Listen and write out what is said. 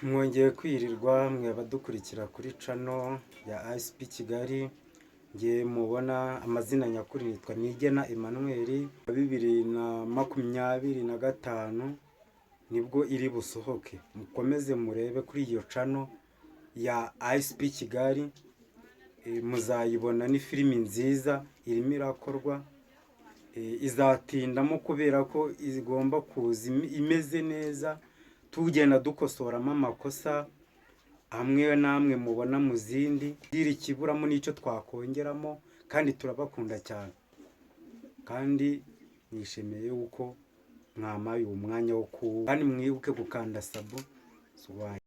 Mwongeye kwirirwa mwe abadukurikira kuri channel ya ISP Kigali. Ngiye mubona amazina nyakuri nitwa Nigena Emmanuel. 2025 nibwo iri busohoke. Mukomeze murebe kuri iyo channel ya ISP Kigali, muzayibona ni filimi nziza irimo irakorwa. Izatindamo kubera ko igomba kuza imeze neza, tugenda dukosoramo amakosa amwe namwe mubona mu zindi, iri kiburamo n'icyo twakongeramo, kandi turabakunda cyane, kandi nishimiye yuko mwamaye umwanya wo kandi mwibuke gukanda subscribe.